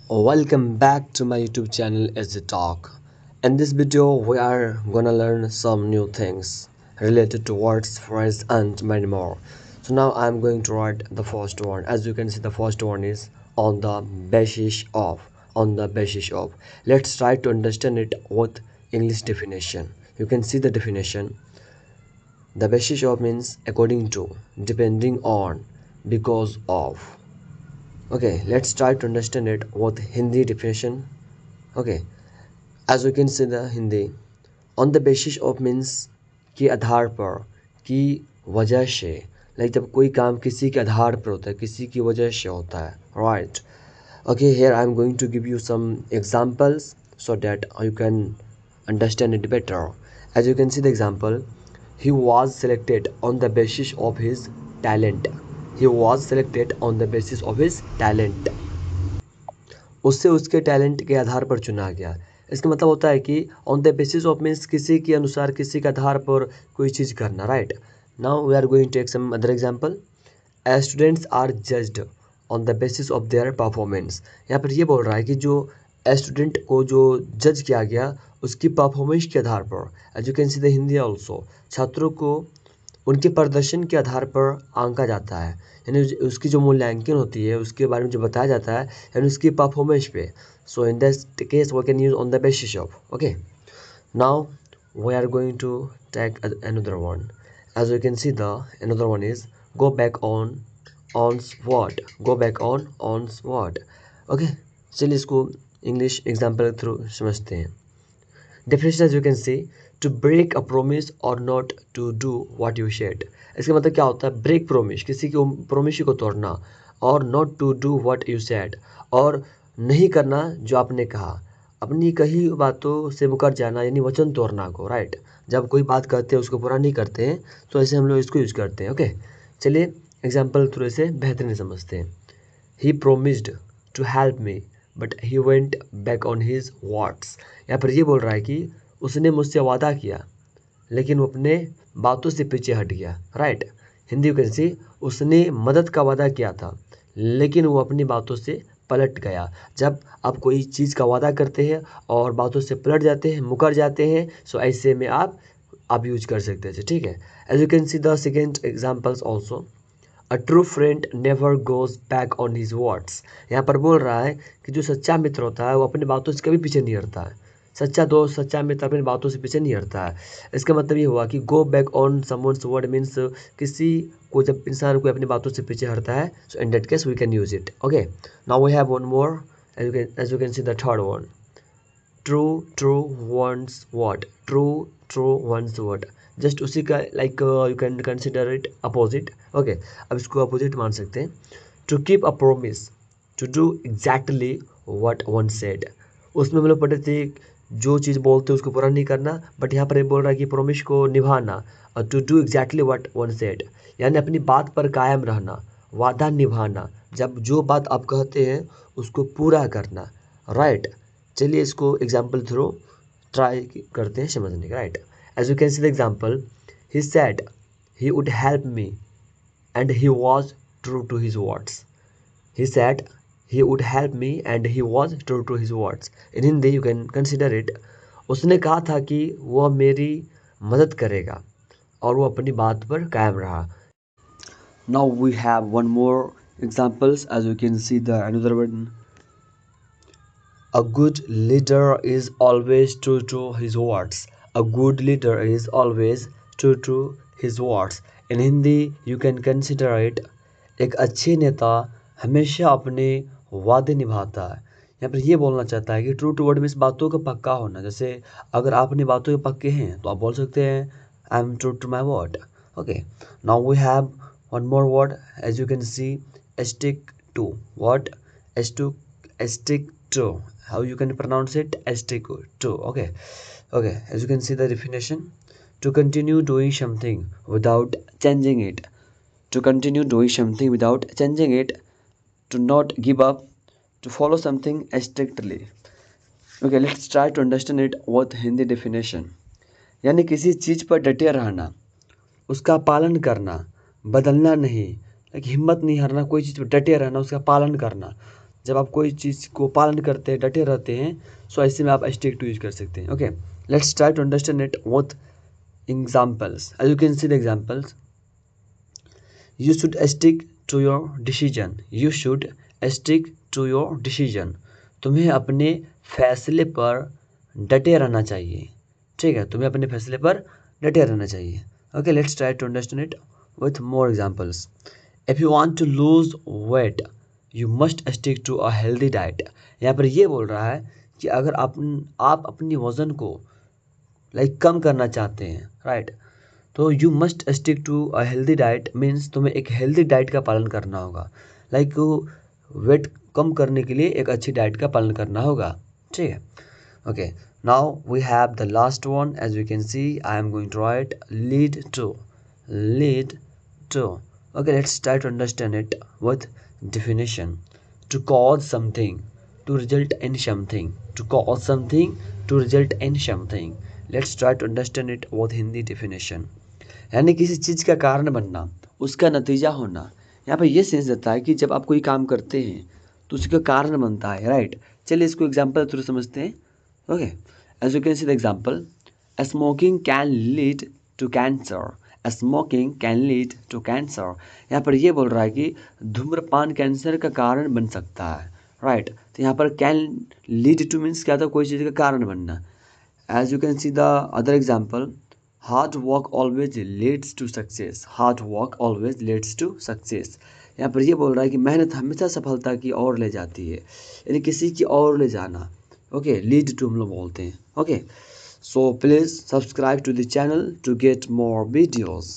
Welcome back to my YouTube channel as a talk. In this video we are gonna learn some new things related to words, phrases and many more. So now I'm going to write the first one. As you can see, the first one is on the basis of. On the basis of. Let's try to understand it with English definition. You can see the definition. The basis of means according to, depending on, because of. Okay, let's try to understand it with Hindi definition. Okay, as you can see the Hindi, on the basis of means के आधार पर, की वजह से, like जब कोई काम किसी के आधार पर होता है, किसी की वजह से होता है, right? Okay, here I am going to give you some examples so that you can understand it better. As you can see the example, he was selected on the basis of his talent. He was selected on the basis of his talent. उससे उसके talent के आधार पर चुना गया। इसका मतलब होता है कि on the basis of means किसी के अनुसार, किसी के आधार पर कोई चीज़ करना, right. Now we are going to take some other example. Students are judged on the basis of their performance. यहाँ पर ये बोल रहा है कि जो स्टूडेंट को जो जज किया गया उसकी परफॉर्मेंस के आधार पर, as you can see the Hindi also, छात्रों को उनके प्रदर्शन के आधार पर आंका जाता है, यानी उसकी जो मूल्यांकन होती है उसके बारे में जो बताया जाता है, यानी उसकी परफॉर्मेंस पे। So in this case we can use on the basis of. Okay, now we are going to take another one. As you can see the another one is go back on what, go back on what. Okay, चलिए इसको English example के through समझते हैं। Definition as you can see, to break a promise or not to do what you said. इसका मतलब क्या होता है? ब्रेक प्रोमिस, किसी की प्रोमिस को तोड़ना, और not to do what you said, और नहीं करना जो आपने कहा, अपनी कही बातों से मुकर जाना, यानी वचन तोड़ना को, राइट। जब कोई बात कहते हैं उसको पूरा नहीं करते हैं तो ऐसे हम लोग इसको यूज करते हैं। ओके, चलिए एग्जाम्पल थ्रू इसे बेहतरीन समझते हैं। He promised to help me but he went back on his words. यहाँ पर ये बोल रहा है कि उसने मुझसे वादा किया लेकिन वो अपने बातों से पीछे हट गया, राइट। हिंदी कैन सी, उसने मदद का वादा किया था लेकिन वो अपनी बातों से पलट गया। जब आप कोई चीज़ का वादा करते हैं और बातों से पलट जाते हैं, मुकर जाते हैं, सो ऐसे में आप यूज कर सकते हैं, ठीक है। As you can see the second examples also, a true friend never goes back on his words. यहाँ पर बोल रहा है कि जो सच्चा मित्र होता है वो अपनी बातों से कभी पीछे नहीं हटता है। सच्चा दोस्त, सच्चा मित्र अपनी बातों से पीछे नहीं हटता है। इसका मतलब ये हुआ कि गो back on someone's word means किसी को, जब इंसान को अपनी बातों से पीछे हटता है, so in that case we can use it. Okay, now we have one more. As you can see the third one, true ones what, true ones what. Just उसी का like you can consider it opposite. Okay, अब इसको opposite मान सकते हैं। To keep a promise, to do exactly what one said. उसमें हम लोग पढ़े थे जो चीज़ बोलते हैं उसको पूरा नहीं करना, बट यहाँ पर ये बोल रहा है कि प्रोमिस को निभाना, और to do exactly what one said, यानी अपनी बात पर कायम रहना, वादा निभाना, जब जो बात आप कहते हैं उसको पूरा करना, राइट। चलिए इसको एग्जाम्पल थ्रू ट्राई करते हैं समझने का, right. As you can see the example, he said he would help me and he was true to his words. He said he would help me and he was true to his words. In Hindi you can consider it, उसने कहा था कि वह मेरी मदद करेगा और वो अपनी बात पर कायम रहा। Now we have one more examples. As you can see the another one, a good leader is always true to his words. A good leader is always true to his words. In Hindi, you can consider it, एक अच्छे नेता हमेशा अपने वादे निभाता है। यहाँ पर ये बोलना चाहता है कि ट्रू टू वर्ड मीन्स बातों का पक्का होना। जैसे अगर आप अपनी बातों के पक्के हैं तो आप बोल सकते हैं I am true to my word. Okay, now we have one more word. As you can see, stick to what, stick to, how you can pronounce it, stick to। Okay, as you can see the definition, to continue doing something without changing it, to continue doing something without changing it, to not give up, to follow something strictly। Okay, let's try to understand it with Hindi definition। यानी किसी चीज़ पर डटे रहना, उसका पालन करना, बदलना नहीं, लाइक हिम्मत नहीं हारना, कोई चीज़ पर डटे रहना, उसका पालन करना, जब आप कोई चीज़ को पालन करते हैं, डटे रहते हैं, सो ऐसे में आप स्टिक टू यूज कर सकते हैं. Okay, let's try to understand it with examples. As you can see the examples. You should stick to your decision. You should stick to your decision. तुम्हें अपने फैसले पर डटे रहना चाहिए. ठीक है, तुम्हें अपने फैसले पर डटे रहना चाहिए. Okay, let's try to understand it with more examples. If you want to lose weight you must stick to a healthy diet. यहाँ पर ये बोल रहा है कि अगर आप अपनी वज़न को कम करना चाहते हैं, राइट, तो you must stick to a healthy diet means तुम्हें एक हेल्दी डाइट का पालन करना होगा. वेट कम करने के लिए एक अच्छी डाइट का पालन करना होगा. ठीक है. Okay, now we have the last one. As we can see I am going to write lead to. Okay, let's try to understand it with definition. To cause something to result in something. To cause something to result in something. Let's try to understand it with Hindi definition. यानी किसी चीज़ का कारण बनना, उसका नतीजा होना. यहाँ पर ये सेंस देता है कि जब आप कोई काम करते हैं तो उसका कारण बनता है, राइट. चलिए इसको एग्जाम्पल थ्रू समझते हैं. Okay, as you can see the example. Smoking can lead to cancer. Smoking can lead to cancer. यहाँ पर ये बोल रहा है कि धूम्रपान कैंसर का कारण बन सकता है, राइट. तो यहाँ पर कैन लीड टू मीन्स क्या था, कोई चीज़ का कारण बनना. As you can see the other example. Hard work always leads to success. Hard work always leads to success. यहाँ पर ये बोल रहा है कि मेहनत हमेशा सफलता की ओर ले जाती है, यानी किसी की ओर ले जाना. ओके, लीड टू हम लोग बोलते हैं. Okay, so please subscribe to the channel to get more videos.